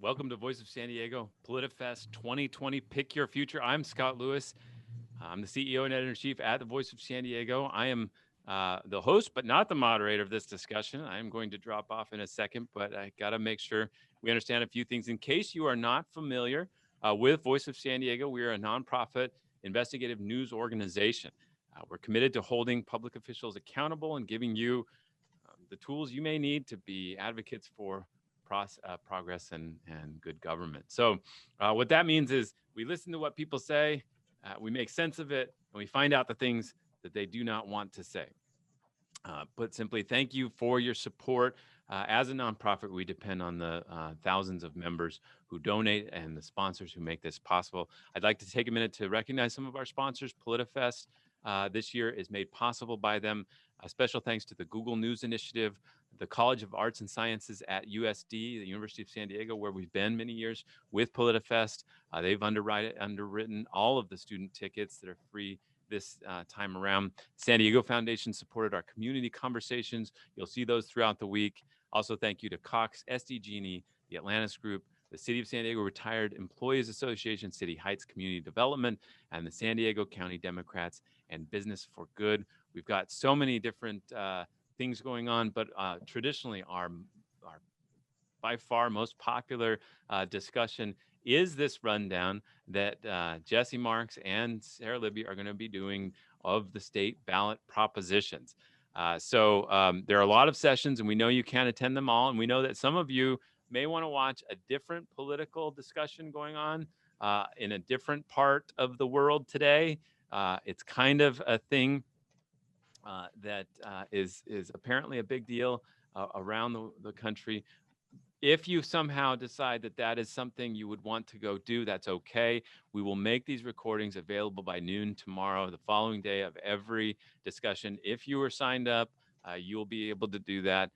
Welcome to Voice of San Diego, PolitiFest 2020, Pick Your Future. I'm Scott Lewis. I'm the CEO and editor-in-chief at the Voice of San Diego. I am the host, but not the moderator of this discussion. I'm going to drop off in a second, but I got to make sure we understand a few things. In case you are not familiar with Voice of San Diego, we are a nonprofit investigative news organization. We're committed to holding public officials accountable and giving you the tools you may need to be advocates for progress and good government. So what that means is we listen to what people say, we make sense of it, and we find out the things that they do not want to say. Put simply, thank you for your support. As a nonprofit, we depend on the thousands of members who donate and the sponsors who make this possible. I'd like to take a minute to recognize some of our sponsors. PolitiFest this year is made possible by them. Special thanks to the Google News Initiative, the College of Arts and Sciences at USD, the University of San Diego, where we've been many years with PolitiFest. They've underwritten all of the student tickets that are free this time around. San Diego Foundation supported our community conversations. You'll see those throughout the week. Also, thank you to Cox, SDG&E, the Atlantis Group, the City of San Diego Retired Employees Association, City Heights Community Development, and the San Diego County Democrats and Business for Good. We've got so many different things going on, but traditionally our by far most popular discussion is this rundown that Jesse Marks and Sarah Libby are going to be doing of the state ballot propositions. So there are a lot of sessions, and we know you can't attend them all. And we know that some of you may want to watch a different political discussion going on in a different part of the world today. It's kind of a thing that is apparently a big deal around the country. If you somehow decide that that is something you would want to go do, that's okay. We will make these recordings available by noon tomorrow, the following day of every discussion. If you are signed up, you'll be able to do that.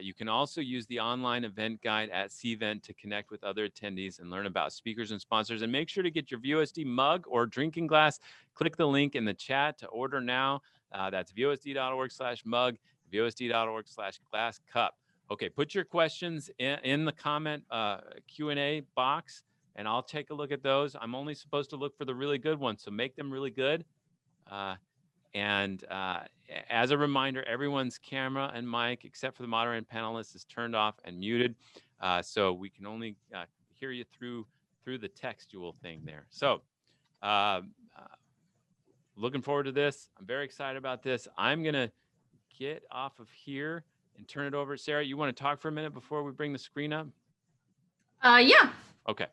You can also use the online event guide at CVent to connect with other attendees and learn about speakers and sponsors. And make sure to get your VOSD mug or drinking glass. Click the link in the chat to order now. That's VOSD.org/mug, VOSD.org/glass cup. Okay, put your questions in the comment Q&A box, and I'll take a look at those. I'm only supposed to look for the really good ones, so make them really good. And as a reminder, everyone's camera and mic, except for the moderator and panelists, is turned off and muted, so we can only hear you through the textual thing there. So looking forward to this. I'm very excited about this. I'm going to get off of here and turn it over. Sarah, you want to talk for a minute before we bring the screen up? Yeah. Okay.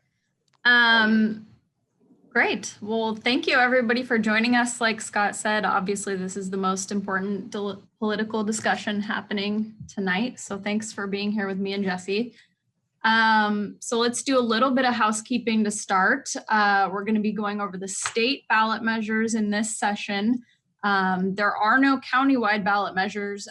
Great. Well, thank you everybody for joining us. Like Scott said, obviously this is the most important political discussion happening tonight. So thanks for being here with me and Jesse. So let's do a little bit of housekeeping to start. We're going to be going over the state ballot measures in this session. There are no countywide ballot measures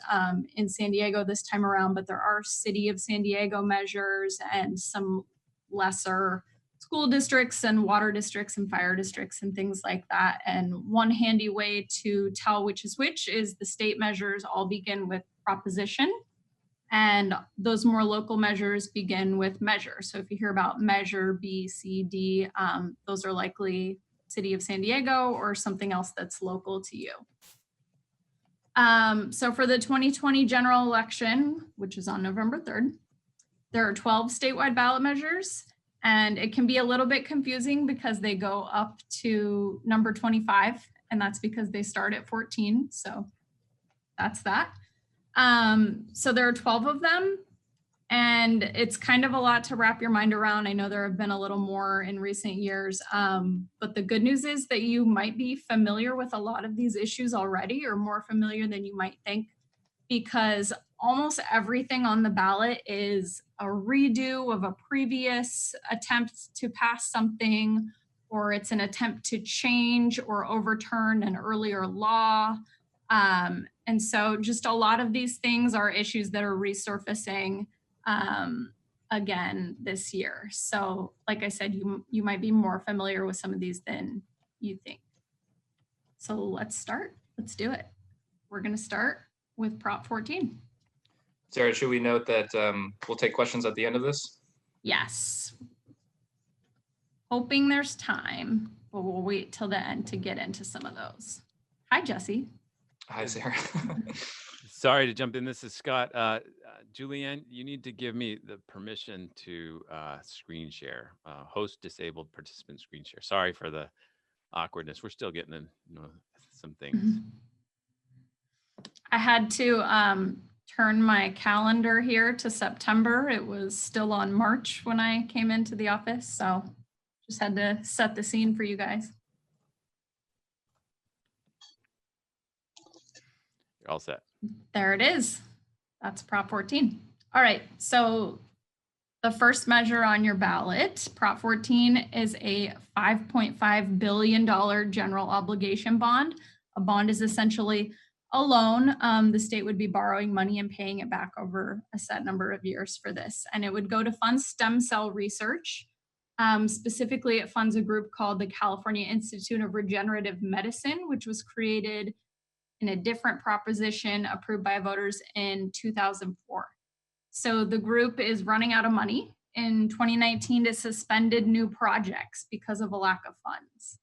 in San Diego this time around, but there are City of San Diego measures and some lesser school districts and water districts and fire districts and things like that. And one handy way to tell which is the state measures all begin with proposition, and those more local measures begin with measure. So if you hear about measure B, C, D, those are likely City of San Diego or something else that's local to you. So for the 2020 general election, which is on November 3rd, there are 12 statewide ballot measures, and it can be a little bit confusing because they go up to number 25, and that's because they start at 14. So that's that. So there are 12 of them, and it's kind of a lot to wrap your mind around. I know there have been a little more in recent years, but the good news is that you might be familiar with a lot of these issues already, or more familiar than you might think, because almost everything on the ballot is a redo of a previous attempt to pass something, or it's an attempt to change or overturn an earlier law. And so just a lot of these things are issues that are resurfacing again this year. So like I said, you might be more familiar with some of these than you think. So let's start. Let's do it. We're going to start with Prop 14. Sarah, should we note that we'll take questions at the end of this? Yes. hoping there's time, but we'll wait till the end to get into some of those. Hi, Jesse. Hi, Sarah. Sorry to jump in. This is Scott. Julianne, you need to give me the permission to screen share, host disabled participant screen share. Sorry for the awkwardness. We're still getting in, some things. I had to turn my calendar here to September. It was still on March when I came into the office, so just had to set the scene for you guys. You're all set. There it is. That's Prop 14. All right, so the first measure on your ballot, Prop 14, is a $5.5 billion general obligation bond. A bond is essentially a loan. The state would be borrowing money and paying it back over a set number of years for this. And it would go to fund stem cell research. Specifically, it funds a group called the California Institute of Regenerative Medicine, which was created in a different proposition approved by voters in 2004. So the group is running out of money. In 2019, it suspended new projects because of a lack of funds.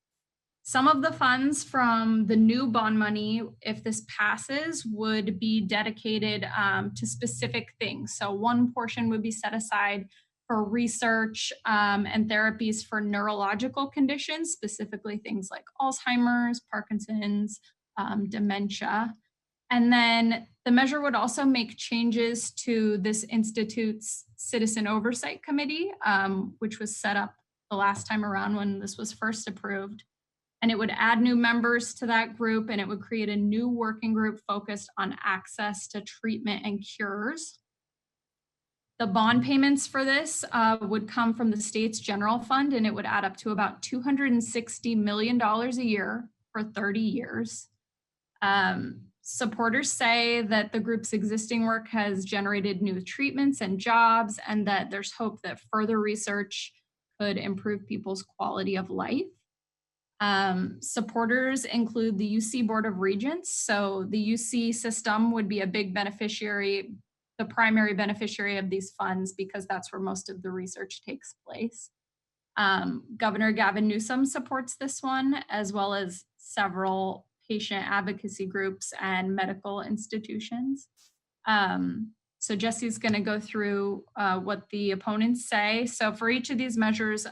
Some of the funds from the new bond money, if this passes, would be dedicated to specific things. So one portion would be set aside for research and therapies for neurological conditions, specifically things like Alzheimer's, Parkinson's, dementia. And then the measure would also make changes to this institute's Citizen Oversight Committee, which was set up the last time around when this was first approved. And it would add new members to that group, and it would create a new working group focused on access to treatment and cures. The bond payments for this would come from the state's general fund, and it would add up to about $260 million a year for 30 years. Supporters say that the group's existing work has generated new treatments and jobs, and that there's hope that further research could improve people's quality of life. Supporters include the UC Board of Regents. So the UC system would be a big beneficiary, the primary beneficiary of these funds, because that's where most of the research takes place. Governor Gavin Newsom supports this one, as well as several patient advocacy groups and medical institutions. So Jesse's going to go through what the opponents say. So for each of these measures,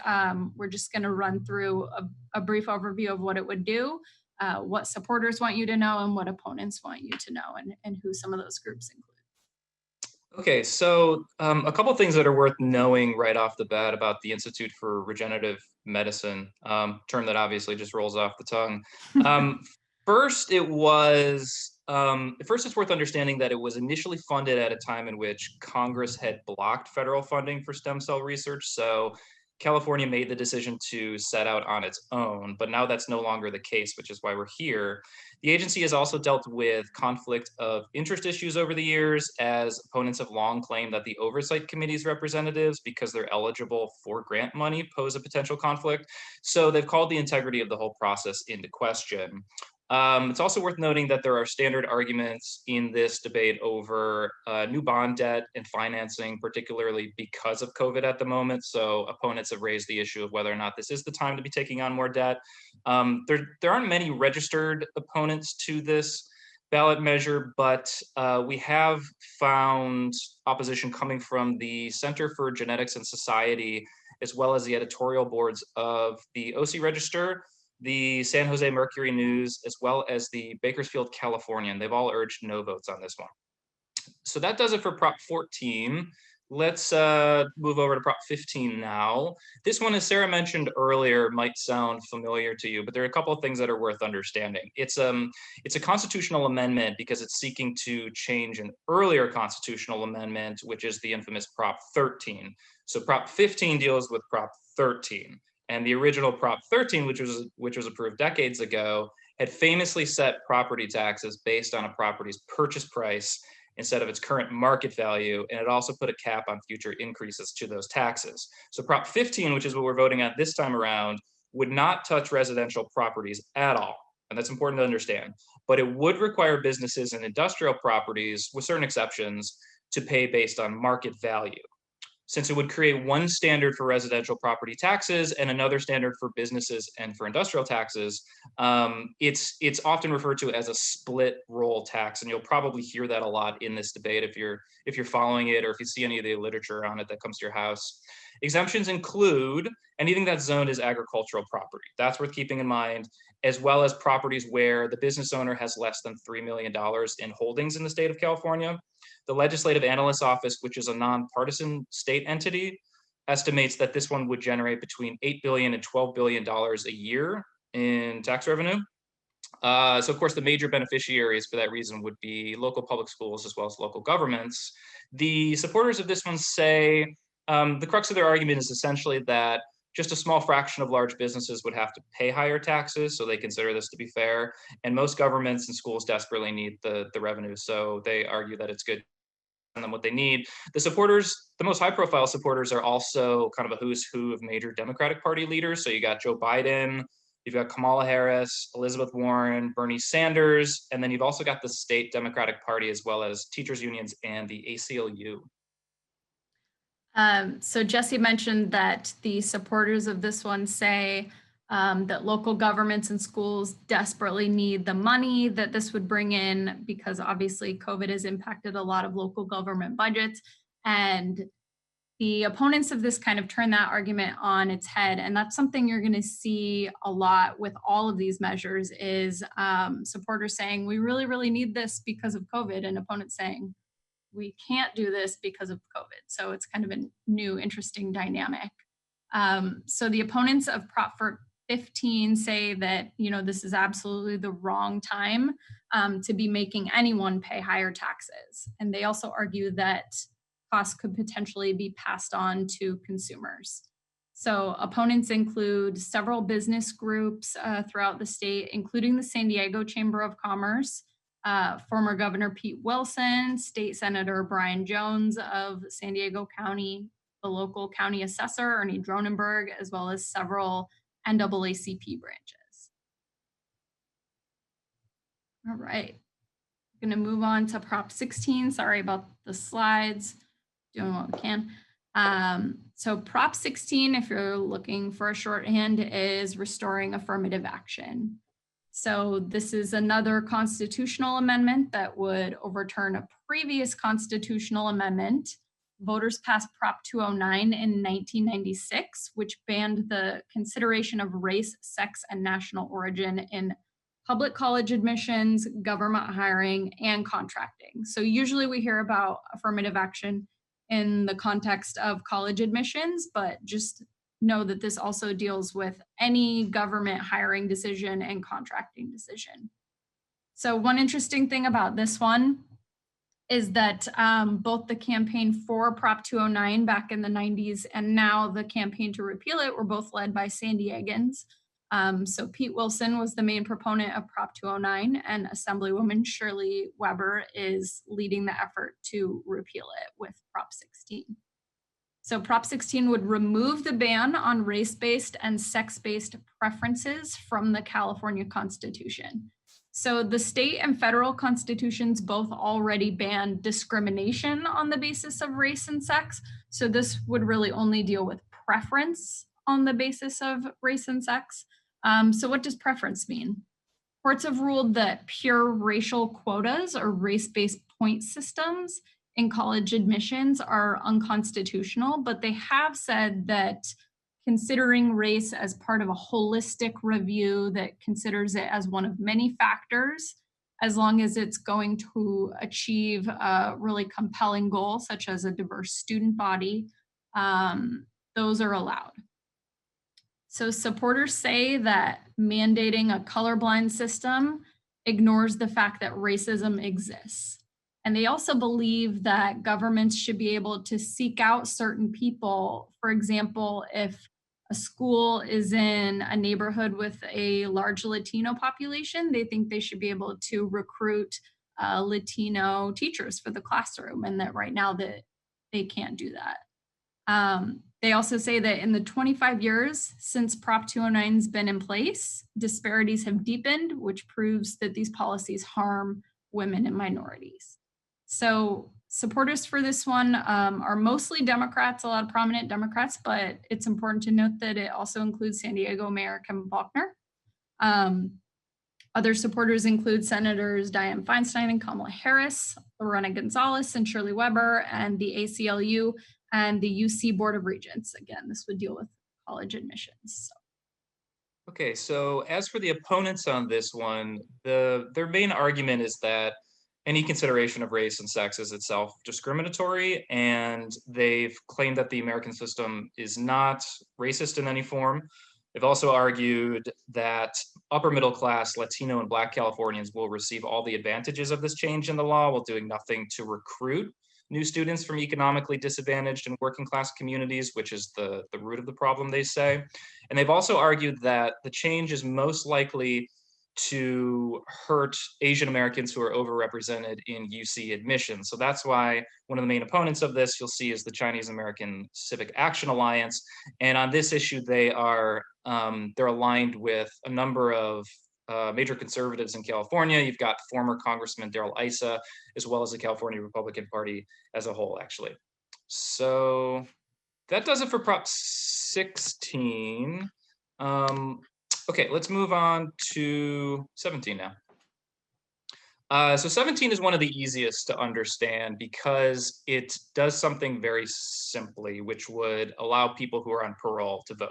we're just going to run through a brief overview of what it would do, what supporters want you to know, and what opponents want you to know, and who some of those groups include. Okay, so a couple things that are worth knowing right off the bat about the Institute for Regenerative Medicine, term that obviously just rolls off the tongue. First, it's worth understanding that it was initially funded at a time in which Congress had blocked federal funding for stem cell research. So California made the decision to set out on its own, but now that's no longer the case, which is why we're here. The agency has also dealt with conflict of interest issues over the years, as opponents have long claimed that the Oversight Committee's representatives, because they're eligible for grant money, pose a potential conflict. So they've called the integrity of the whole process into question. It's also worth noting that there are standard arguments in this debate over new bond debt and financing, particularly because of COVID at the moment. So opponents have raised the issue of whether or not this is the time to be taking on more debt. There aren't many registered opponents to this ballot measure, but we have found opposition coming from the Center for Genetics and Society, as well as the editorial boards of the OC Register, the San Jose Mercury News, as well as the Bakersfield Californian. They've all urged no votes on this one. So that does it for Prop 14. Let's move over to Prop 15 now. This one, as Sarah mentioned earlier, might sound familiar to you, but there are a couple of things that are worth understanding. It's a constitutional amendment because it's seeking to change an earlier constitutional amendment, which is the infamous Prop 13. So Prop 15 deals with Prop 13. And the original Prop 13, which was approved decades ago, had famously set property taxes based on a property's purchase price instead of its current market value. And it also put a cap on future increases to those taxes. So Prop 15, which is what we're voting on this time around, would not touch residential properties at all. And that's important to understand. But it would require businesses and industrial properties, with certain exceptions, to pay based on market value. since it would create one standard for residential property taxes and another standard for businesses and for industrial taxes. It's often referred to as a split roll tax, and you'll probably hear that a lot in this debate if you're following it or if you see any of the literature on it that comes to your house. Exemptions include anything that's zoned as agricultural property. That's worth keeping in mind, as well as properties where the business owner has less than $3 million in holdings in the state of California. The Legislative Analyst's Office, which is a nonpartisan state entity, estimates that this one would generate between $8 billion and $12 billion a year in tax revenue. So of course, the major beneficiaries for that reason would be local public schools as well as local governments. The supporters of this one say the crux of their argument is essentially that just a small fraction of large businesses would have to pay higher taxes, so they consider this to be fair. And most governments and schools desperately need the revenue, so they argue that it's good and them what they need. The supporters, the most high-profile supporters, are also kind of a who's who of major Democratic Party leaders. So you got Joe Biden, you've got Kamala Harris, Elizabeth Warren, Bernie Sanders, and then you've also got the state Democratic Party as well as teachers unions and the ACLU. So Jesse mentioned that the supporters of this one say that local governments and schools desperately need the money that this would bring in, because obviously COVID has impacted a lot of local government budgets. And the opponents of this kind of turn that argument on its head. And that's something you're going to see a lot with all of these measures is supporters saying, we really, really need this because of COVID, and opponents saying, we can't do this because of COVID. So it's kind of a new, interesting dynamic. So the opponents of Prop 15 say that, this is absolutely the wrong time to be making anyone pay higher taxes. And they also argue that costs could potentially be passed on to consumers. So opponents include several business groups throughout the state, including the San Diego Chamber of Commerce, former Governor Pete Wilson, State Senator Brian Jones of San Diego County, the local county assessor, Ernie Dronenberg, as well as several NAACP branches. All right, I'm going to move on to Prop 16. Sorry about the slides, doing what we can. So Prop 16, if you're looking for a shorthand, is restoring affirmative action. So this is another constitutional amendment that would overturn a previous constitutional amendment. Voters passed Prop 209 in 1996, which banned the consideration of race, sex, and national origin in public college admissions, government hiring, and contracting. So usually we hear about affirmative action in the context of college admissions, but just know that this also deals with any government hiring decision and contracting decision. So one interesting thing about this one is that both the campaign for Prop 209 back in the 90s and now the campaign to repeal it were both led by San Diegans. So Pete Wilson was the main proponent of Prop 209, and Assemblywoman Shirley Weber is leading the effort to repeal it with Prop 16. So Prop 16 would remove the ban on race-based and sex-based preferences from the California Constitution. So the state and federal constitutions both already ban discrimination on the basis of race and sex. So this would really only deal with preference on the basis of race and sex. So what does preference mean? Courts have ruled that pure racial quotas or race-based point systems in college admissions are unconstitutional, but they have said that considering race as part of a holistic review that considers it as one of many factors, as long as it's going to achieve a really compelling goal, such as a diverse student body, those are allowed. So supporters say that mandating a colorblind system ignores the fact that racism exists. And they also believe that governments should be able to seek out certain people. For example, if a school is in a neighborhood with a large Latino population, they think they should be able to recruit Latino teachers for the classroom, and that right now that they can't do that. They also say that in the 25 years since Prop 209's been in place, disparities have deepened, which proves that these policies harm women and minorities. So Supporters for this one are mostly Democrats, a lot of prominent Democrats, but it's important to note that it also includes San Diego Mayor Kevin Faulconer. Other supporters include Senators Dianne Feinstein and Kamala Harris, Lorena Gonzalez and Shirley Weber, and the ACLU and the UC Board of Regents. Again, this would deal with college admissions. Okay, so as for the opponents on this one, their main argument is that any consideration of race and sex is itself discriminatory, and they've claimed that the American system is not racist in any form. They've also argued that upper middle class Latino and Black Californians will receive all the advantages of this change in the law while doing nothing to recruit new students from economically disadvantaged and working class communities, which is the root of the problem, they say. And they've also argued that the change is most likely to hurt Asian Americans who are overrepresented in UC admissions. So that's why one of the main opponents of this you'll see is the Chinese American Civic Action Alliance. And on this issue, they are they're aligned with a number of major conservatives in California. You've got former Congressman Darrell Issa, as well as the California Republican Party as a whole, actually. So that does it for Prop 16. Okay, let's move on to 17 now. So 17 is one of the easiest to understand because it does something very simply, which would allow people who are on parole to vote.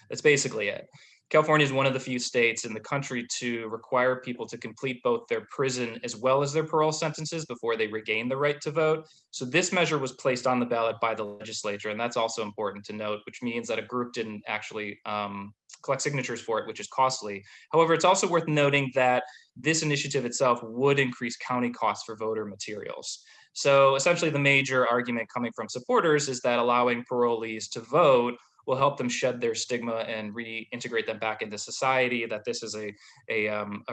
That's basically it. California is one of the few states in the country to require people to complete both their prison as well as their parole sentences before they regain the right to vote. So this measure was placed on the ballot by the legislature, and that's also important to note, which means that a group didn't actually collect signatures for it, which is costly. However, it's also worth noting that this initiative itself would increase county costs for voter materials. So essentially the major argument coming from supporters is that allowing parolees to vote will help them shed their stigma and reintegrate them back into society, that this is a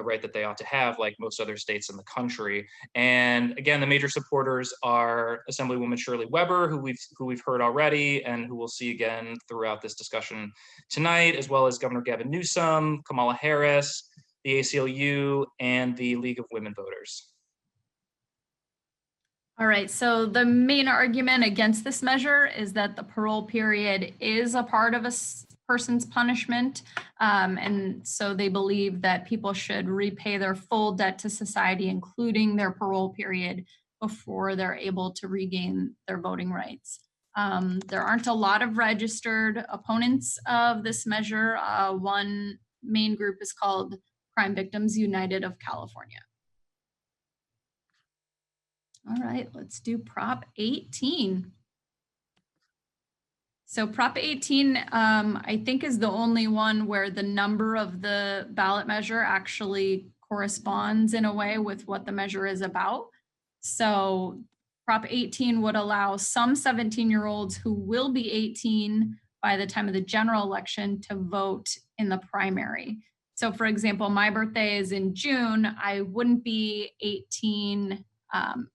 right that they ought to have, like most other states in the country. And again, the major supporters are Assemblywoman Shirley Weber, who we've heard already, and who we'll see again throughout this discussion tonight, as well as Governor Gavin Newsom, Kamala Harris, the ACLU, and the League of Women Voters. All right, so the main argument against this measure is that the parole period is a part of a person's punishment. And so they believe that people should repay their full debt to society, including their parole period, before they're able to regain their voting rights. There aren't a lot of registered opponents of this measure. One main group is called Crime Victims United of California. All right, let's do Prop 18. So Prop 18, I think, is the only one where the number of the ballot measure actually corresponds in a way with what the measure is about. So Prop 18 would allow some 17-year-olds who will be 18 by the time of the general election to vote in the primary. So for example, my birthday is in June. I wouldn't be 18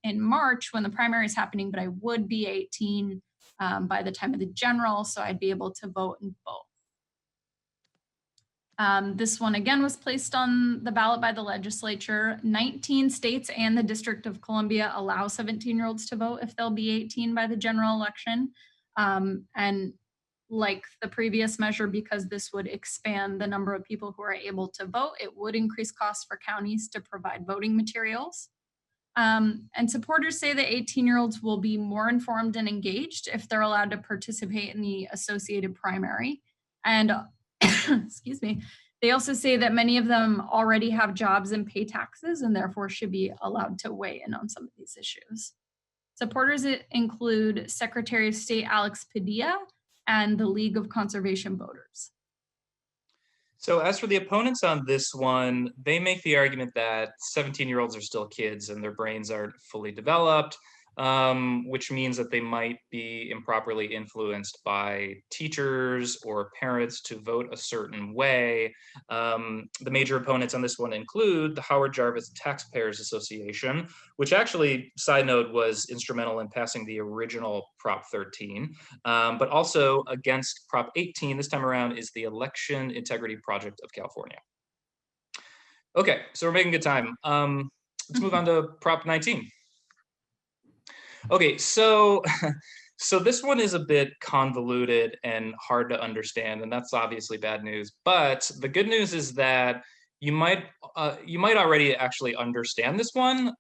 in March when the primary is happening, but I would be 18 by the time of the general, so I'd be able to vote in both. This one again was placed on the ballot by the legislature. 19 states and the District of Columbia allow 17-year-olds to vote if they'll be 18 by the general election. And like the previous measure, because this would expand the number of people who are able to vote, it would increase costs for counties to provide voting materials. And supporters say that 18-year-olds will be more informed and engaged if they're allowed to participate in the associated primary. And excuse me, they also say that many of them already have jobs and pay taxes and therefore should be allowed to weigh in on some of these issues. Supporters include Secretary of State Alex Padilla and the League of Conservation Voters. So as for the opponents on this one, they make the argument that 17-year-olds are still kids and their brains aren't fully developed, which means that they might be improperly influenced by teachers or parents to vote a certain way. The major opponents on this one include the Howard Jarvis Taxpayers Association, which actually, side note, was instrumental in passing the original Prop 13, but also against Prop 18 this time around is the Election Integrity Project of California. Okay, so we're making good time. Let's move on to Prop 19. Okay, so so this one is a bit convoluted and hard to understand, and that's obviously bad news. But the good news is that you might already actually understand this one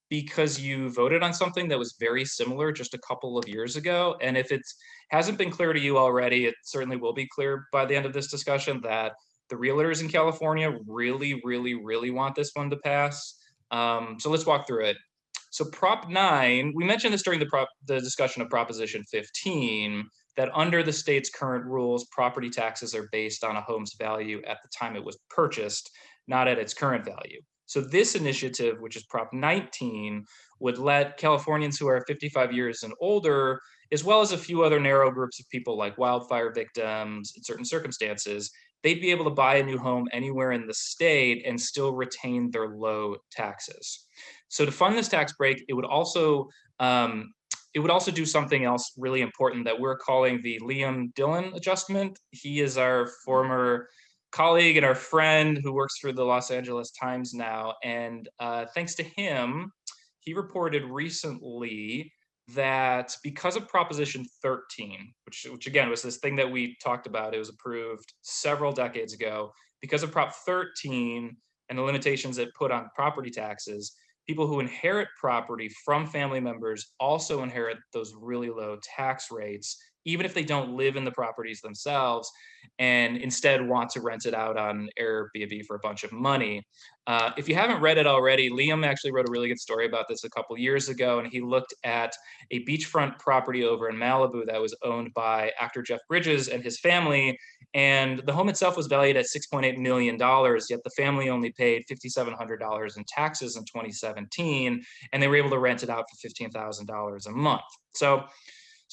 because you voted on something that was very similar just a couple of years ago. And if it hasn't been clear to you already, it certainly will be clear by the end of this discussion that the realtors in California really, really, really want this one to pass. So let's walk through it. So Prop 9, we mentioned this during the discussion of Proposition 15, that under the state's current rules, property taxes are based on a home's value at the time it was purchased, not at its current value. So this initiative, which is Prop 19, would let Californians who are 55 years and older, as well as a few other narrow groups of people like wildfire victims in certain circumstances, they'd be able to buy a new home anywhere in the state and still retain their low taxes. So to fund this tax break, it would also do something else really important that we're calling the Dillon adjustment. He is our former colleague and our friend who works for the Los Angeles Times now. And thanks to him, he reported recently that because of Proposition 13, which again was this thing that we talked about, it was approved several decades ago, because of Prop 13 and the limitations it put on property taxes, people who inherit property from family members also inherit those really low tax rates, even if they don't live in the properties themselves and instead want to rent it out on Airbnb for a bunch of money. If you haven't read it already, Liam actually wrote a really good story about this a couple years ago, and he looked at a beachfront property over in Malibu that was owned by actor Jeff Bridges and his family. And the home itself was valued at $6.8 million, yet the family only paid $5,700 in taxes in 2017, and they were able to rent it out for $15,000 a month. So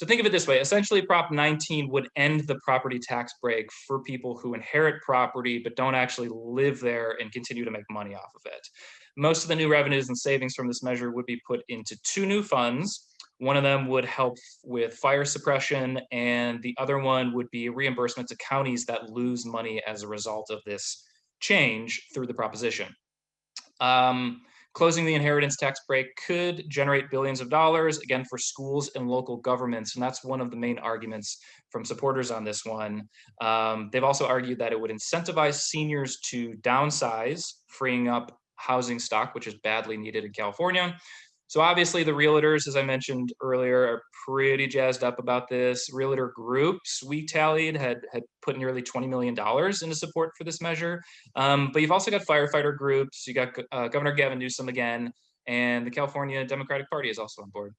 think of it this way. Essentially, Prop 19 would end the property tax break for people who inherit property but don't actually live there and continue to make money off of it. Most of the new revenues and savings from this measure would be put into two new funds. One of them would help with fire suppression, and the other one would be reimbursement to counties that lose money as a result of this change through the proposition. Closing the inheritance tax break could generate billions of dollars, again, for schools and local governments. And that's one of the main arguments from supporters on this one. They've also argued that it would incentivize seniors to downsize, freeing up housing stock, which is badly needed in California. So obviously the realtors, as I mentioned earlier, are pretty jazzed up about this. Realtor groups, we tallied, had put nearly $20 million into support for this measure. But you've also got firefighter groups. You got Governor Gavin Newsom again, and the California Democratic Party is also on board.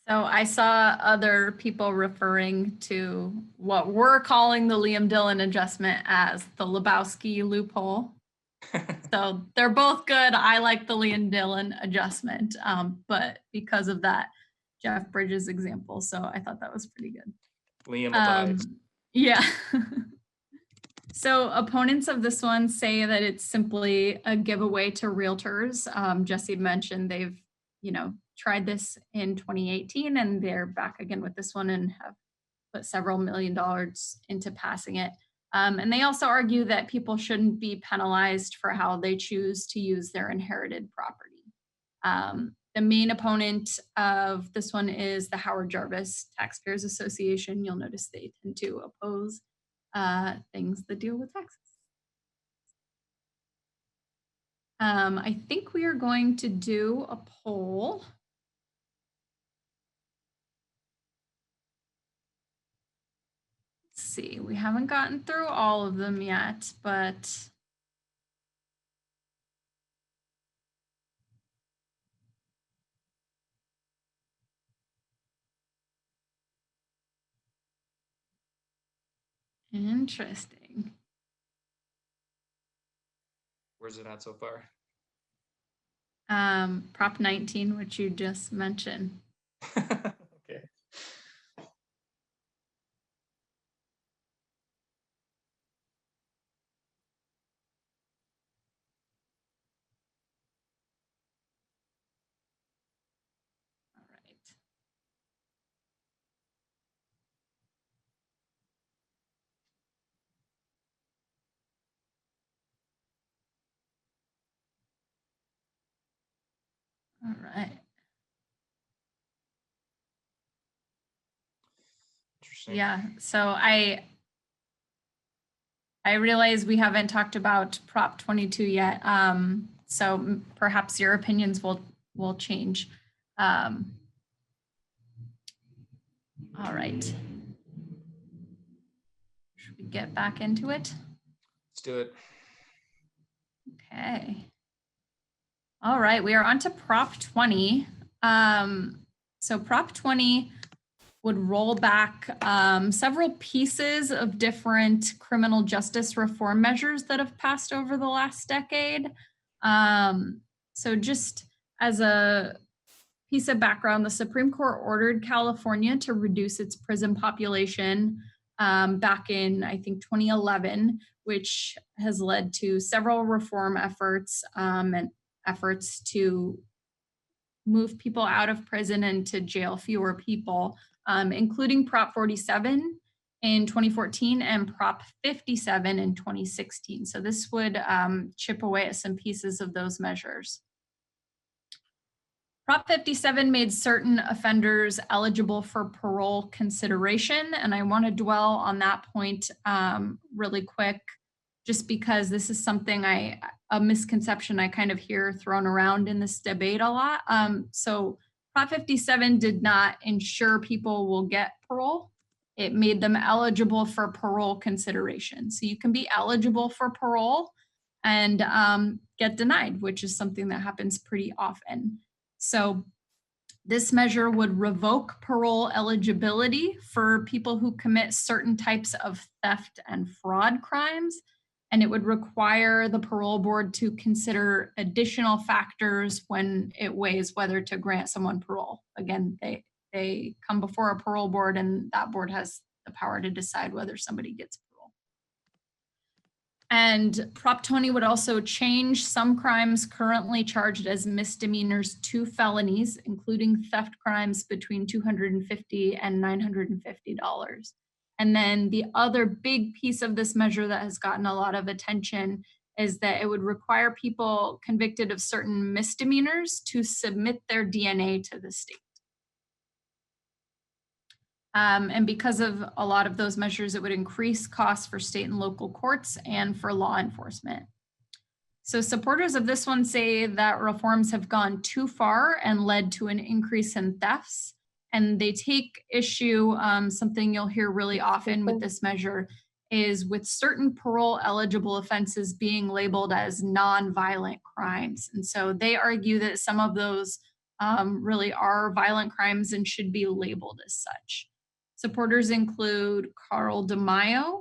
So I saw other people referring to what we're calling the Liam Dillon adjustment as the Lebowski loophole. So they're both good. I like the Liam Dillon adjustment, but because of that Jeff Bridges example, so I thought that was pretty good. Liam abides. Yeah. So opponents of this one say that it's simply a giveaway to realtors. Jesse mentioned they've, tried this in 2018 and they're back again with this one and have put several $1 million into passing it. And they also argue that people shouldn't be penalized for how they choose to use their inherited property. The main opponent of this one is the Howard Jarvis Taxpayers Association. You'll notice they tend to oppose things that deal with taxes. I think we are going to do a poll. Let's see, we haven't gotten through all of them yet, but interesting. Where's it at so far? Prop 19, which you just mentioned. Okay. All right. All right. Interesting. Yeah, so I realize we haven't talked about Prop 22 yet, so perhaps your opinions will change. All right. Should we get back into it? Let's do it. Okay. All right, we are on to Prop 20. So Prop 20 would roll back several pieces of different criminal justice reform measures that have passed over the last decade. So just as a piece of background, the Supreme Court ordered California to reduce its prison population back in, I think, 2011, which has led to several reform efforts and efforts to move people out of prison and to jail fewer people, including Prop 47 in 2014 and Prop 57 in 2016. So this would chip away at some pieces of those measures. Prop 57 made certain offenders eligible for parole consideration, and I want to dwell on that point really quick, just because this is something a misconception I kind of hear thrown around in this debate a lot. So Prop 57 did not ensure people will get parole. It made them eligible for parole consideration. So you can be eligible for parole and get denied, which is something that happens pretty often. So this measure would revoke parole eligibility for people who commit certain types of theft and fraud crimes, and it would require the parole board to consider additional factors when it weighs whether to grant someone parole. Again, they come before a parole board, and that board has the power to decide whether somebody gets parole. And Prop 20 would also change some crimes currently charged as misdemeanors to felonies, including theft crimes between $250 and $950. And then the other big piece of this measure that has gotten a lot of attention is that it would require people convicted of certain misdemeanors to submit their DNA to the state. And because of a lot of those measures, it would increase costs for state and local courts and for law enforcement. So supporters of this one say that reforms have gone too far and led to an increase in thefts. And they take issue, something you'll hear really often with this measure is with certain parole eligible offenses being labeled as non-violent crimes. And so they argue that some of those really are violent crimes and should be labeled as such. Supporters include Carl DeMaio,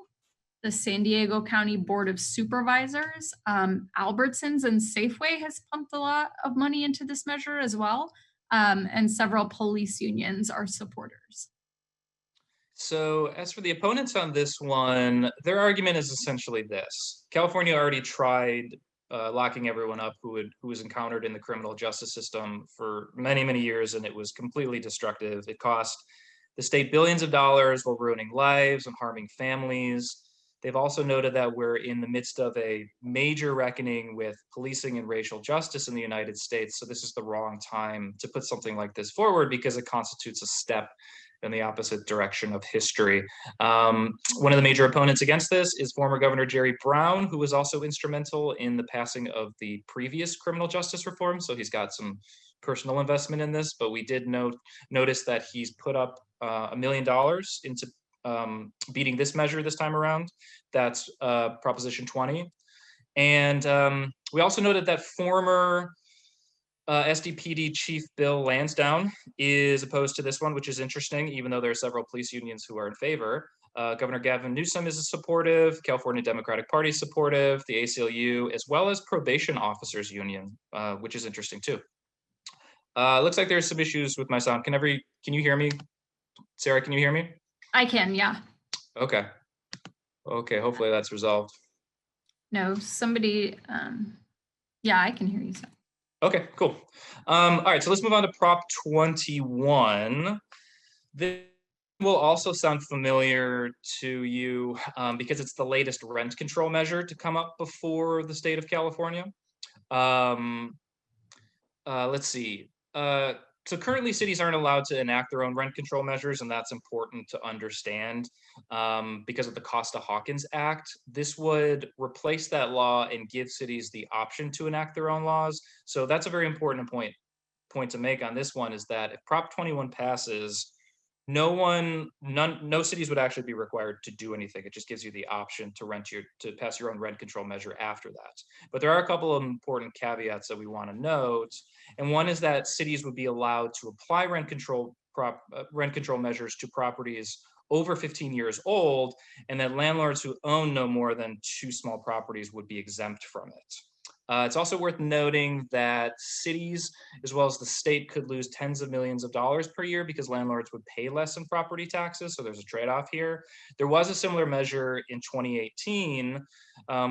the San Diego County Board of Supervisors, Albertsons and Safeway has pumped a lot of money into this measure as well, and several police unions are supporters. So as for the opponents on this one, their argument is essentially this. California already tried locking everyone up who was encountered in the criminal justice system for many, many years, and it was completely destructive. It cost the state billions of dollars while ruining lives and harming families. They've also noted that we're in the midst of a major reckoning with policing and racial justice in the United States. So this is the wrong time to put something like this forward because it constitutes a step in the opposite direction of history. One of the major opponents against this is former Governor Jerry Brown, who was also instrumental in the passing of the previous criminal justice reform. So he's got some personal investment in this, but we did notice that he's put up $1 million into beating this measure this time around. That's Proposition 20. And we also noted that former SDPD Chief Bill Lansdowne is opposed to this one, which is interesting, even though there are several police unions who are in favor. Governor Gavin Newsom is supportive, California Democratic Party is supportive, the ACLU, as well as Probation Officers Union, which is interesting too. Looks like there's some issues with my sound. Can you hear me? Sarah, can you hear me? I can, yeah. Okay. Okay, hopefully that's resolved. No, somebody, yeah, I can hear you. Okay, cool. All right, so let's move on to Prop 21. This will also sound familiar to you because it's the latest rent control measure to come up before the state of California. Let's see. So currently cities aren't allowed to enact their own rent control measures, and that's important to understand because of the Costa-Hawkins Act. This would replace that law and give cities the option to enact their own laws. So that's a very important point to make on this one, is that if Prop 21 passes, no cities would actually be required to do anything. It just gives you the option to pass your own rent control measure after that. But there are a couple of important caveats that we want to note. And one is that cities would be allowed to apply rent control measures to properties over 15 years old, and that landlords who own no more than 2 small properties would be exempt from it. It's also worth noting that cities, as well as the state, could lose tens of millions of dollars per year because landlords would pay less in property taxes. So there's a trade-off here. There was a similar measure in 2018,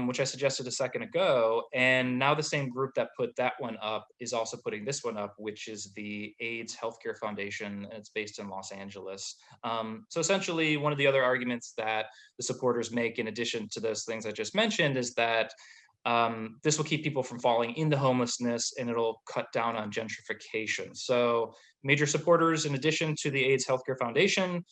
which I suggested a second ago. And now the same group that put that one up is also putting this one up, which is the AIDS Healthcare Foundation, and it's based in Los Angeles. So essentially, one of the other arguments that the supporters make, in addition to those things I just mentioned, is that this will keep people from falling into homelessness, and it'll cut down on gentrification. So major supporters, in addition to the AIDS Healthcare Foundation,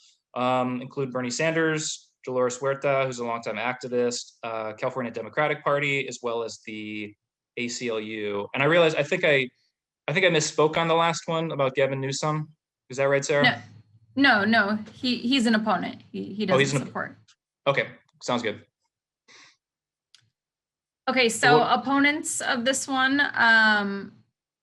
include Bernie Sanders, Dolores Huerta, who's a longtime activist, California Democratic Party, as well as the ACLU. And I realized I think I misspoke on the last one about Gavin Newsom. Is that right, Sarah? No. He's an opponent. He doesn't support. Okay, sounds good. Okay, so opponents of this one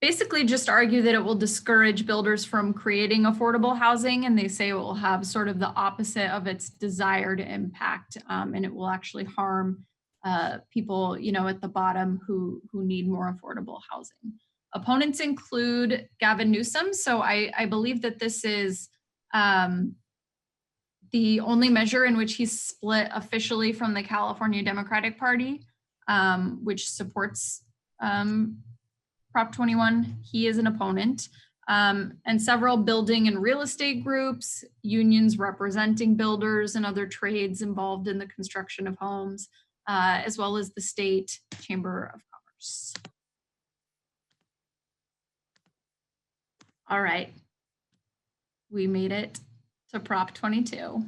basically just argue that it will discourage builders from creating affordable housing, and they say it will have sort of the opposite of its desired impact, and it will actually harm people, at the bottom who need more affordable housing. Opponents include Gavin Newsom, so I believe that this is the only measure in which he's split officially from the California Democratic Party, which supports Prop 21. He is an opponent. And several building and real estate groups, unions representing builders and other trades involved in the construction of homes, as well as the state Chamber of Commerce. All right. We made it to Prop 22,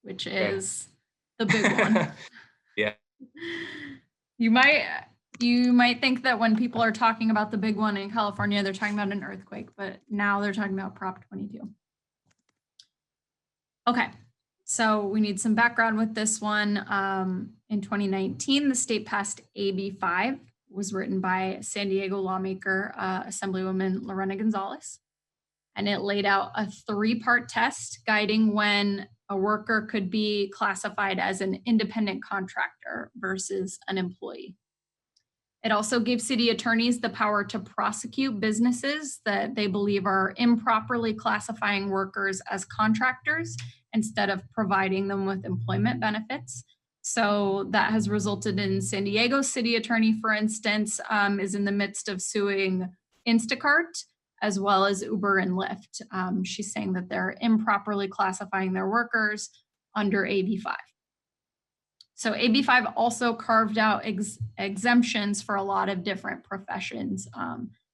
which is the big one. Yeah. You might think that when people are talking about the big one in California, they're talking about an earthquake, but now they're talking about Prop 22. Okay, so we need some background with this one. In 2019, the state passed AB 5, was written by San Diego lawmaker, Assemblywoman Lorena Gonzalez. And it laid out a 3-part test guiding when a worker could be classified as an independent contractor versus an employee. It also gave city attorneys the power to prosecute businesses that they believe are improperly classifying workers as contractors instead of providing them with employment benefits. So that has resulted in San Diego city attorney, for instance, is in the midst of suing Instacart, as well as Uber and Lyft. She's saying that they're improperly classifying their workers under AB 5. So AB 5 also carved out exemptions for a lot of different professions.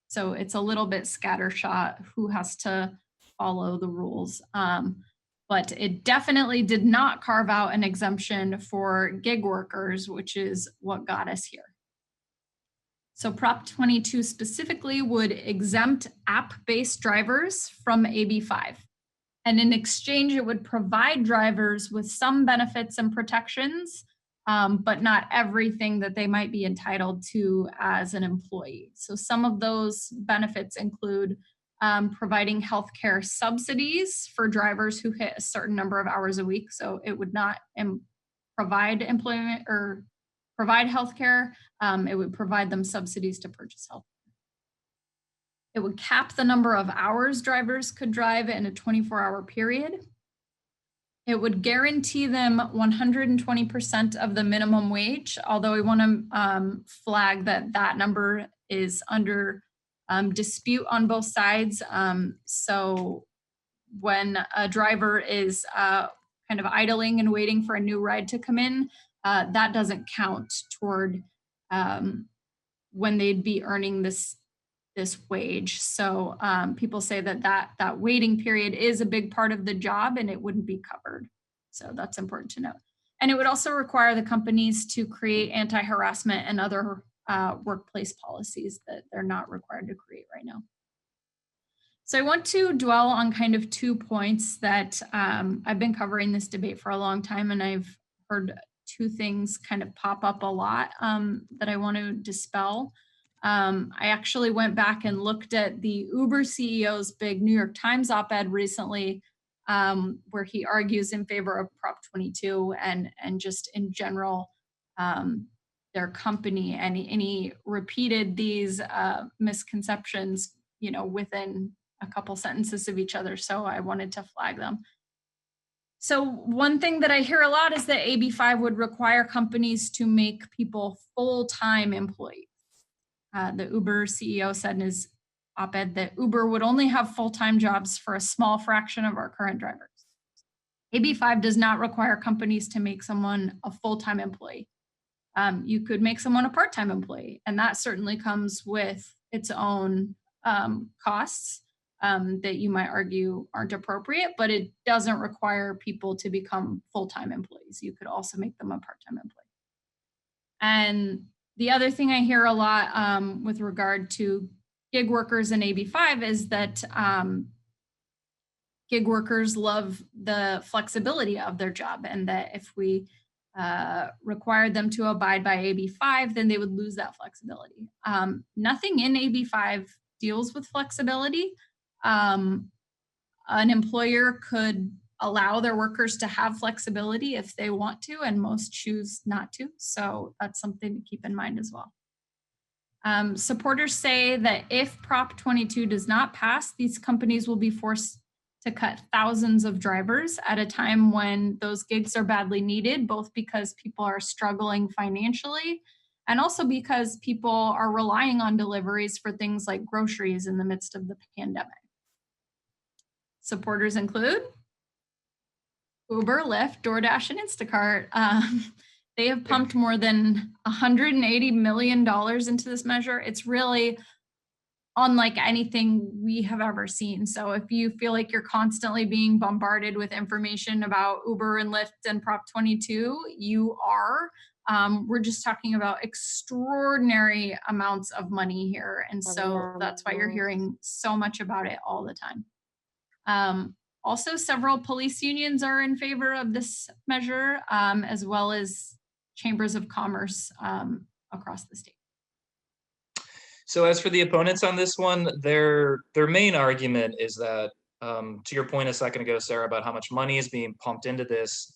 So it's a little bit scattershot who has to follow the rules. But it definitely did not carve out an exemption for gig workers, which is what got us here. So Prop 22 specifically would exempt app-based drivers from AB 5. And in exchange, it would provide drivers with some benefits and protections, but not everything that they might be entitled to as an employee. So some of those benefits include providing healthcare subsidies for drivers who hit a certain number of hours a week. So it would not provide employment or provide healthcare. It would provide them subsidies to purchase healthcare. It would cap the number of hours drivers could drive in a 24-hour period. It would guarantee them 120% of the minimum wage, although we want to flag that number is under dispute on both sides. So when a driver is kind of idling and waiting for a new ride to come in, that doesn't count toward when they'd be earning this this wage. So people say that waiting period is a big part of the job and it wouldn't be covered. So that's important to note. And it would also require the companies to create anti-harassment and other workplace policies that they're not required to create right now. So I want to dwell on kind of 2 points that I've been covering this debate for a long time, and I've heard 2 things kind of pop up a lot that I want to dispel. I actually went back and looked at the Uber CEO's big New York Times op-ed recently, where he argues in favor of Prop 22 and just in general their company, and he repeated these misconceptions, within a couple sentences of each other. So I wanted to flag them. So one thing that I hear a lot is that AB5 would require companies to make people full-time employees. The Uber CEO said in his op-ed that Uber would only have full-time jobs for a small fraction of our current drivers. AB5 does not require companies to make someone a full-time employee. You could make someone a part-time employee, and that certainly comes with its own costs that you might argue aren't appropriate, but it doesn't require people to become full-time employees. You could also make them a part-time employee. And the other thing I hear a lot with regard to gig workers and AB5 is that gig workers love the flexibility of their job, and that if we required them to abide by AB5, then they would lose that flexibility. Nothing in AB5 deals with flexibility. An employer could allow their workers to have flexibility if they want to, and most choose not to. So that's something to keep in mind as well. Supporters say that if Prop 22 does not pass, these companies will be forced to cut thousands of drivers at a time when those gigs are badly needed, both because people are struggling financially and also because people are relying on deliveries for things like groceries in the midst of the pandemic. Supporters include Uber, Lyft, DoorDash, and Instacart. They have pumped more than $180 million into this measure. It's really unlike anything we have ever seen. So if you feel like you're constantly being bombarded with information about Uber and Lyft and Prop 22, you are. We're just talking about extraordinary amounts of money here. And so that's why you're hearing so much about it all the time. Also, several police unions are in favor of this measure, as well as chambers of commerce across the state. So as for the opponents on this one, their main argument is that, to your point a second ago, Sarah, about how much money is being pumped into this,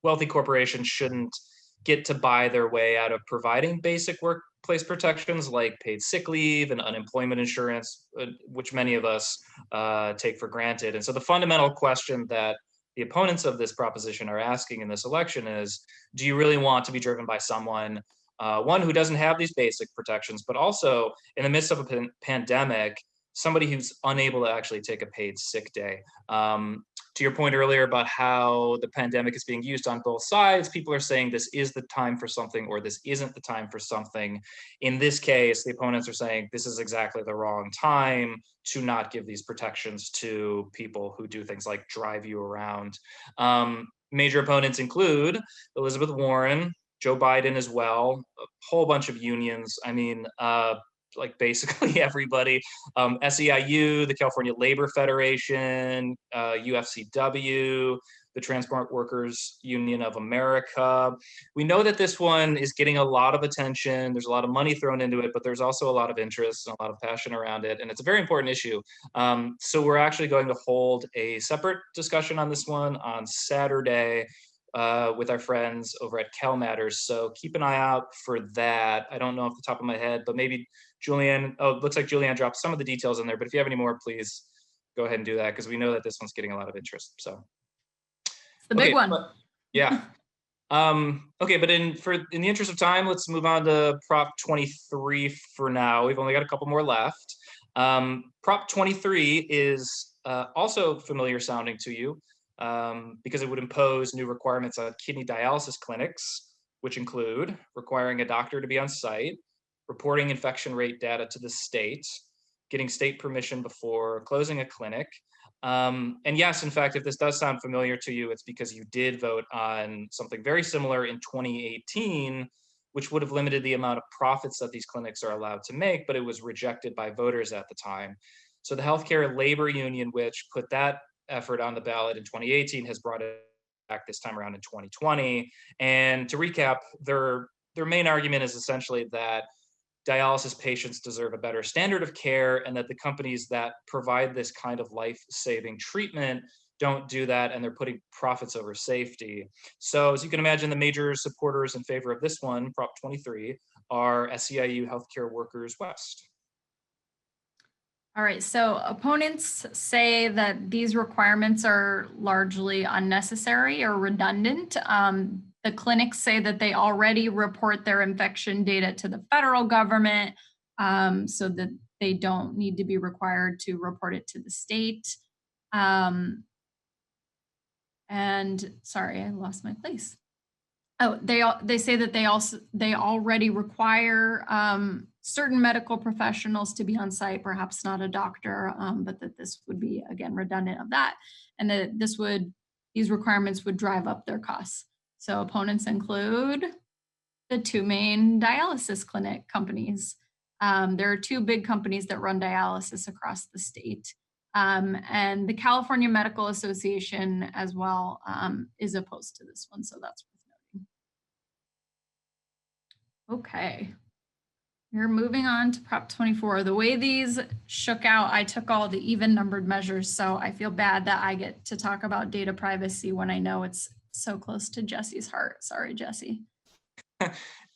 wealthy corporations shouldn't get to buy their way out of providing basic workplace protections like paid sick leave and unemployment insurance, which many of us take for granted. And so the fundamental question that the opponents of this proposition are asking in this election is, do you really want to be driven by someone one who doesn't have these basic protections, but also in the midst of a pandemic, somebody who's unable to actually take a paid sick day? To your point earlier about how the pandemic is being used on both sides, people are saying this is the time for something or this isn't the time for something. In this case, the opponents are saying this is exactly the wrong time to not give these protections to people who do things like drive you around. Major opponents include Elizabeth Warren, Joe Biden as well, a whole bunch of unions. I mean, like basically everybody, SEIU, the California Labor Federation, UFCW, the Transport Workers Union of America. We know that this one is getting a lot of attention. There's a lot of money thrown into it, but there's also a lot of interest and a lot of passion around it. And it's a very important issue. So we're actually going to hold a separate discussion on this one on Saturday with our friends over at Cal Matters. So keep an eye out for that. I don't know off the top of my head, but maybe Julianne, it looks like Julianne dropped some of the details in there, but if you have any more, please go ahead and do that, because we know that this one's getting a lot of interest. So it's the big one. Yeah. Okay, but in the interest of time, let's move on to Prop 23 for now. We've only got a couple more left. Prop 23 is also familiar sounding to you, because it would impose new requirements on kidney dialysis clinics, which include requiring a doctor to be on site, reporting infection rate data to the state, getting state permission before closing a clinic. And yes, in fact, if this does sound familiar to you, it's because you did vote on something very similar in 2018, which would have limited the amount of profits that these clinics are allowed to make, but it was rejected by voters at the time. So the healthcare labor union, which put that effort on the ballot in 2018, has brought it back this time around in 2020. And to recap, their main argument is essentially that dialysis patients deserve a better standard of care, and that the companies that provide this kind of life-saving treatment don't do that, and they're putting profits over safety. So as you can imagine, the major supporters in favor of this one, Prop 23, are SEIU Healthcare Workers West. All right, so opponents say that these requirements are largely unnecessary or redundant. The clinics say that they already report their infection data to the federal government, so that they don't need to be required to report it to the state. And sorry, I lost my place. Oh, they say that they already require certain medical professionals to be on site, perhaps not a doctor, but that this would be, again, redundant of that, and that these requirements would drive up their costs. So opponents include the two main dialysis clinic companies. There are two big companies that run dialysis across the state. And the California Medical Association as well is opposed to this one, so that's worth noting. Okay, we're moving on to Prop 24. The way these shook out, I took all the even numbered measures, so I feel bad that I get to talk about data privacy when I know it's so close to Jesse's heart. Sorry, Jesse.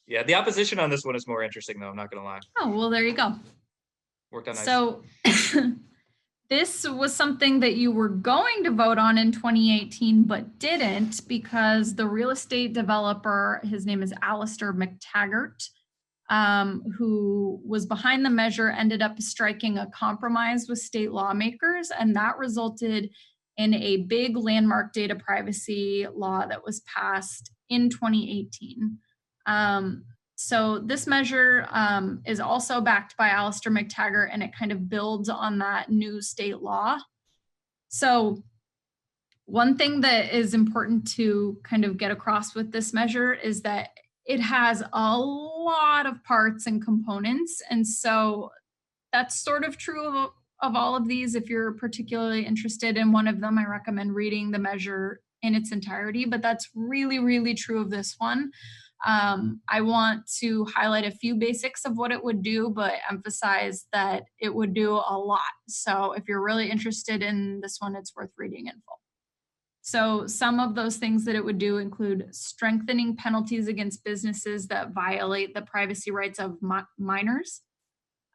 Yeah, the opposition on this one is more interesting, though, I'm not gonna lie. Oh, well, there you go. Worked out nice. So this was something that you were going to vote on in 2018, but didn't, because the real estate developer, his name is Alistair McTaggart, who was behind the measure, ended up striking a compromise with state lawmakers, and that resulted in a big landmark data privacy law that was passed in 2018. So this measure is also backed by Alistair McTaggart, and it kind of builds on that new state law. So one thing that is important to kind of get across with this measure is that it has a lot of parts and components. And so that's sort of true of all of these. If you're particularly interested in one of them, I recommend reading the measure in its entirety, but that's really, really true of this one. I want to highlight a few basics of what it would do, but emphasize that it would do a lot. So if you're really interested in this one, it's worth reading in full. So some of those things that it would do include strengthening penalties against businesses that violate the privacy rights of minors.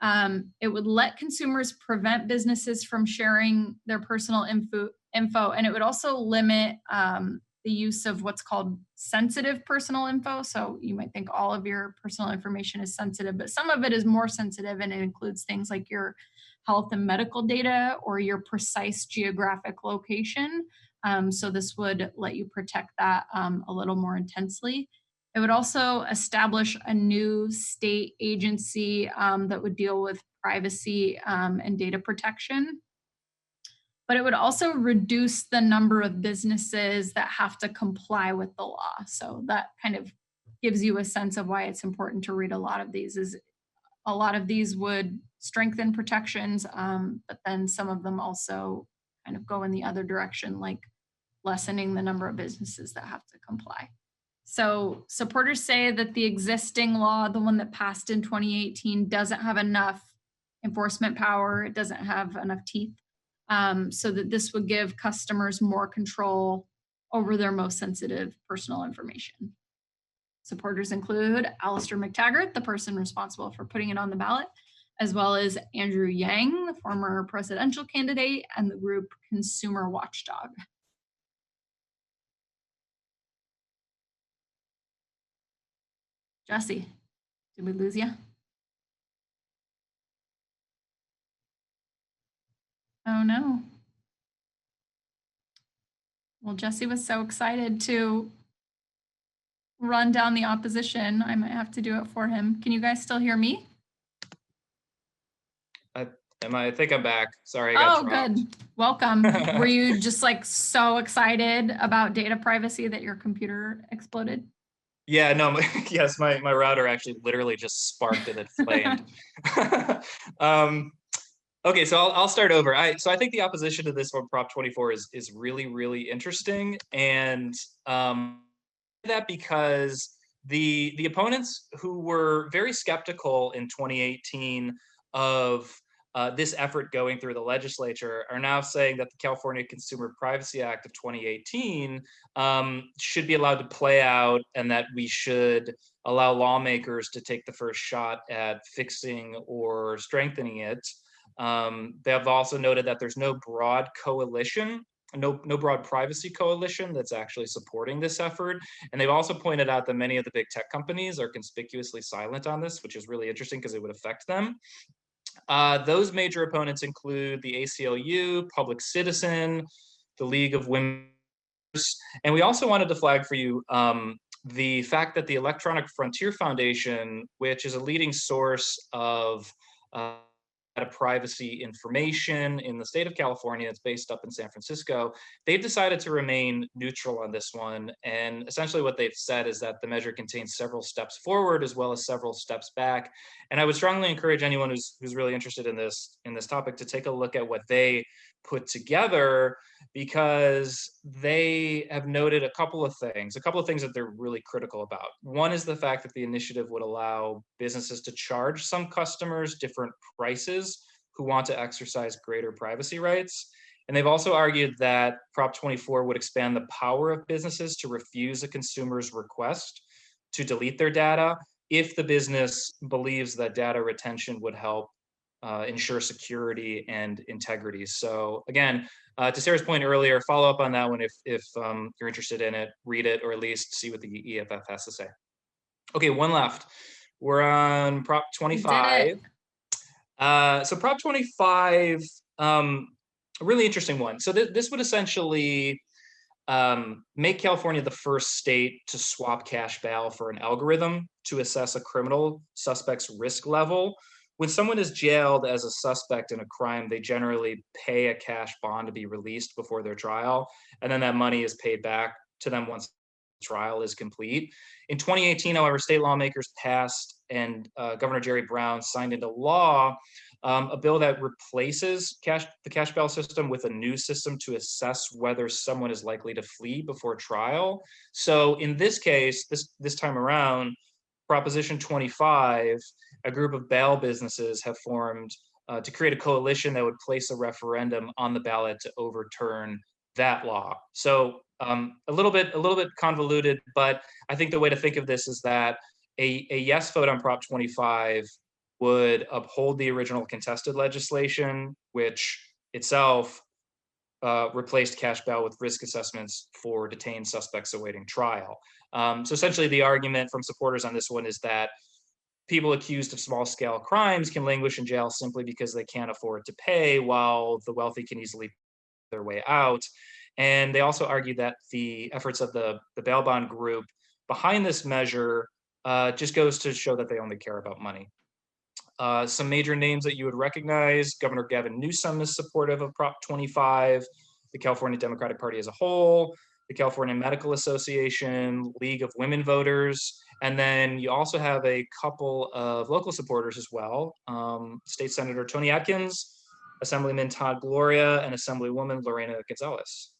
It would let consumers prevent businesses from sharing their personal info, and it would also limit the use of what's called sensitive personal info. So you might think all of your personal information is sensitive, but some of it is more sensitive, and it includes things like your health and medical data or your precise geographic location. So this would let you protect that a little more intensely. It would also establish a new state agency that would deal with privacy and data protection. But it would also reduce the number of businesses that have to comply with the law. So that kind of gives you a sense of why it's important to read a lot of these. Is a lot of these would strengthen protections, but then some of them also kind of go in the other direction, like lessening the number of businesses that have to comply. So supporters say that the existing law, the one that passed in 2018, doesn't have enough enforcement power. It doesn't have enough teeth. So that this would give customers more control over their most sensitive personal information. Supporters include Alistair McTaggart, the person responsible for putting it on the ballot, as well as Andrew Yang, the former presidential candidate, and the group Consumer Watchdog. Jesse, did we lose you? Oh no. Well, Jesse was so excited to run down the opposition. I might have to do it for him. Can you guys still hear me? I think I'm back. Sorry, I got dropped. Good. Welcome. Were you just like so excited about data privacy that your computer exploded? Yeah, no, yes, my router actually literally just sparked and it flamed. Okay, so I'll start over. So I think the opposition to this one, Prop 24, is really, really interesting. And that because the opponents who were very skeptical in 2018 of this effort going through the legislature are now saying that the California Consumer Privacy Act of 2018 should be allowed to play out, and that we should allow lawmakers to take the first shot at fixing or strengthening it. They have also noted that there's no broad coalition, no broad privacy coalition that's actually supporting this effort. And they've also pointed out that many of the big tech companies are conspicuously silent on this, which is really interesting because it would affect them. Those major opponents include the ACLU, Public Citizen, the League of Women. And we also wanted to flag for you the fact that the Electronic Frontier Foundation, which is a leading source of data privacy information in the state of California, it's based up in San Francisco, they've decided to remain neutral on this one. And essentially what they've said is that the measure contains several steps forward as well as several steps back. And I would strongly encourage anyone who's really interested in this topic to take a look at what they put together, because they have noted a couple of things that they're really critical about. One is the fact that the initiative would allow businesses to charge some customers different prices who want to exercise greater privacy rights. And they've also argued that Prop 24 would expand the power of businesses to refuse a consumer's request to delete their data if the business believes that data retention would help ensure security and integrity. So again, to Sarah's point earlier, follow up on that one if you're interested in it, read it, or at least see what the EFF has to say. Okay, one left. We're on Prop 25. So Prop 25, a really interesting one. So this would essentially make California the first state to swap cash bail for an algorithm to assess a criminal suspect's risk level. When someone is jailed as a suspect in a crime, they generally pay a cash bond to be released before their trial, and then that money is paid back to them once the trial is complete. In 2018, however, state lawmakers passed and Governor Jerry Brown signed into law a bill that replaces the cash bail system with a new system to assess whether someone is likely to flee before trial. So in this case, this time around, Proposition 25, a group of bail businesses have formed to create a coalition that would place a referendum on the ballot to overturn that law. So a little bit convoluted, but I think the way to think of this is that a yes vote on Prop 25 would uphold the original contested legislation, which itself replaced cash bail with risk assessments for detained suspects awaiting trial. So essentially the argument from supporters on this one is that people accused of small-scale crimes can languish in jail simply because they can't afford to pay, while the wealthy can easily pay their way out. And they also argue that the efforts of the bail bond group behind this measure just goes to show that they only care about money. Some major names that you would recognize: Governor Gavin Newsom is supportive of Prop 25, the California Democratic Party as a whole, the California Medical Association, League of Women Voters, and then you also have a couple of local supporters as well. State Senator Tony Atkins, Assemblyman Todd Gloria, and Assemblywoman Lorena Gonzalez.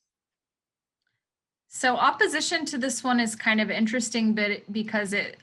So opposition to this one is kind of interesting, but because it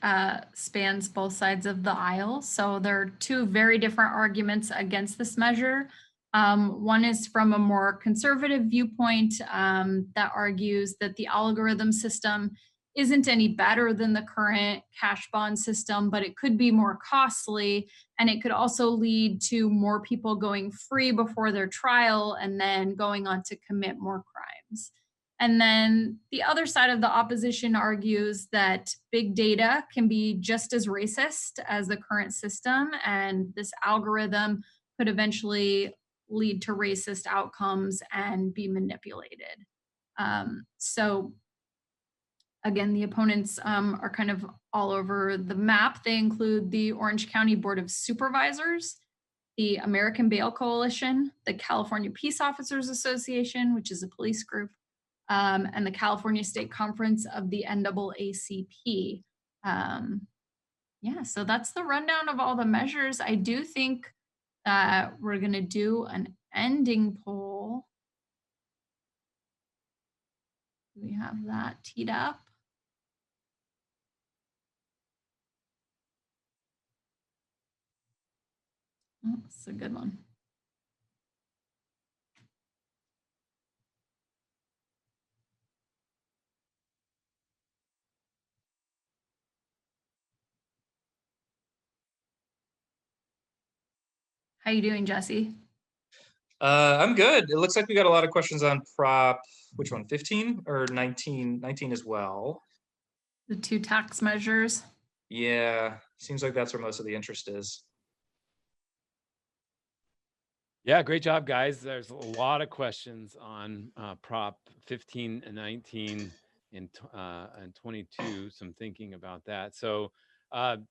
spans both sides of the aisle. So there are two very different arguments against this measure. One is from a more conservative viewpoint that argues that the algorithm system isn't any better than the current cash bond system, but it could be more costly, and it could also lead to more people going free before their trial and then going on to commit more crimes. And then the other side of the opposition argues that big data can be just as racist as the current system, and this algorithm could eventually lead to racist outcomes and be manipulated. So Again, the opponents are kind of all over the map. They include the Orange County Board of Supervisors, the American Bail Coalition, the California Peace Officers Association, which is a police group, and the California State Conference of the NAACP. Yeah, so that's the rundown of all the measures. I do think that we're going to do an ending poll. Do we have that teed up? Oh, that's a good one. How you doing, Jesse? I'm good. It looks like we got a lot of questions on Prop, which one, 15 or 19? 19 as well. The two tax measures. Yeah, seems like that's where most of the interest is. Yeah, great job, guys. There's a lot of questions on Prop 15 and 19 and 22. Some thinking about that. So on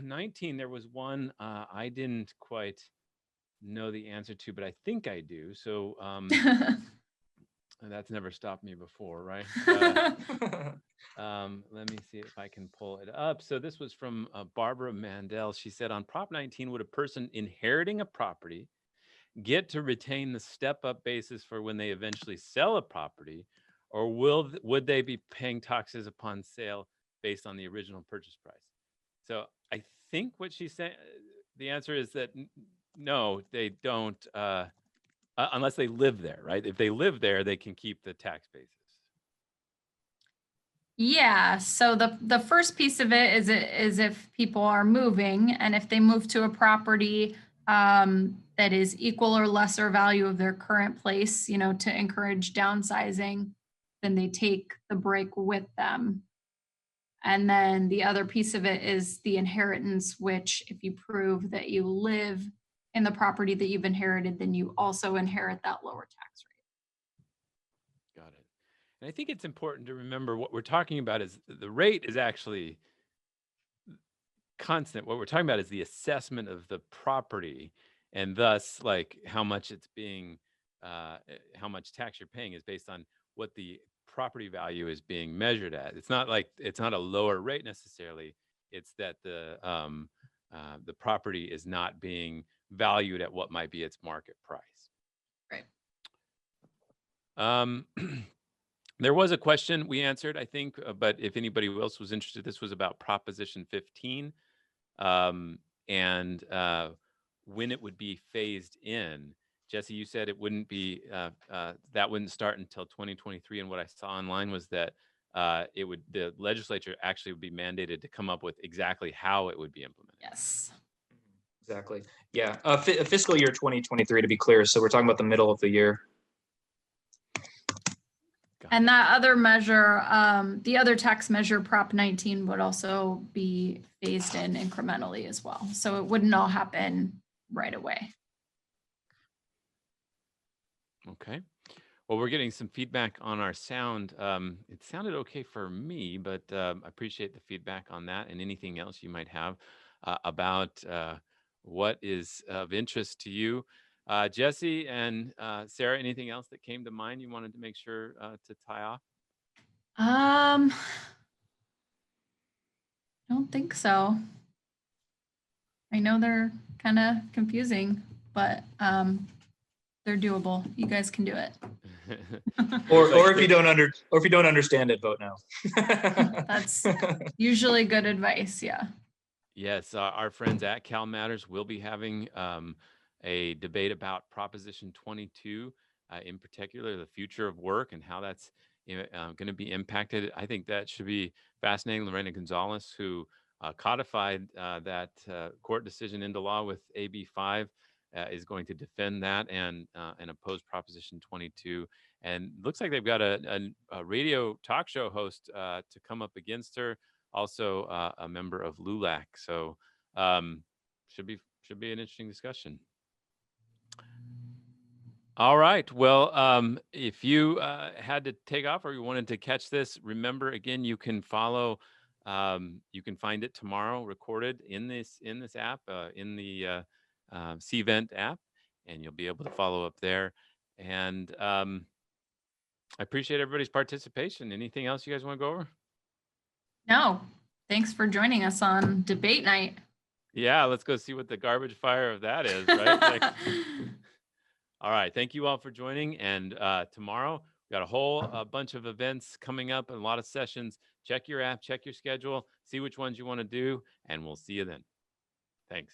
19, there was one I didn't quite know the answer to, but I think I do. So that's never stopped me before, right? Let me see if I can pull it up. So this was from Barbara Mandel. She said, on Prop 19, would a person inheriting a property get to retain the step-up basis for when they eventually sell a property, or would they be paying taxes upon sale based on the original purchase price? So I think what she's saying, the answer is that no, they don't, unless they live there, right? If they live there, they can keep the tax basis. Yeah, so the first piece of it is if people are moving, and if they move to a property that is equal or lesser value of their current place, you know, to encourage downsizing, then they take the break with them. And then the other piece of it is the inheritance, which if you prove that you live in the property that you've inherited, then you also inherit that lower tax rate. Got it. And I think it's important to remember what we're talking about is the rate is actually constant. What we're talking about is the assessment of the property, and thus like how much it's being, how much tax you're paying is based on what the property value is being measured at. It's not like it's not a lower rate necessarily. It's that the property is not being valued at what might be its market price. Right. There was a question we answered, I think, but if anybody else was interested, this was about Proposition 15 and when it would be phased in. Jesse, you said it wouldn't be, that wouldn't start until 2023. And what I saw online was that the legislature actually would be mandated to come up with exactly how it would be implemented. Yes. Exactly. Yeah. Fiscal year 2023, to be clear. So we're talking about the middle of the year. And that other measure, the other tax measure, Prop 19, would also be phased in incrementally as well. So it wouldn't all happen right away. Okay. Well, we're getting some feedback on our sound. It sounded okay for me, but I appreciate the feedback on that and anything else you might have about what is of interest to you. Jesse and Sarah, anything else that came to mind you wanted to make sure to tie off? I don't think so. I know they're kind of confusing, but they're doable. You guys can do it. or if you don't understand it, vote no. That's usually good advice. Yeah. Yes, our friends at Cal Matters will be having a debate about Proposition 22, in particular, the future of work and how that's going to be impacted. I think that should be fascinating. Lorena Gonzalez, who codified that court decision into law with AB 5, is going to defend that and oppose Proposition 22. And looks like they've got a radio talk show host to come up against her. Also a member of LULAC. So should be an interesting discussion. All right. Well, if you had to take off or you wanted to catch this, remember again, you can follow. You can find it tomorrow, recorded in this app, in the CVent app, and you'll be able to follow up there. And I appreciate everybody's participation. Anything else you guys want to go over? No, thanks for joining us on debate night. Yeah, let's go see what the garbage fire of that is, right? Like, all right. Thank you all for joining. And tomorrow, we got a whole bunch of events coming up and a lot of sessions. Check your app, check your schedule, see which ones you want to do, and we'll see you then. Thanks.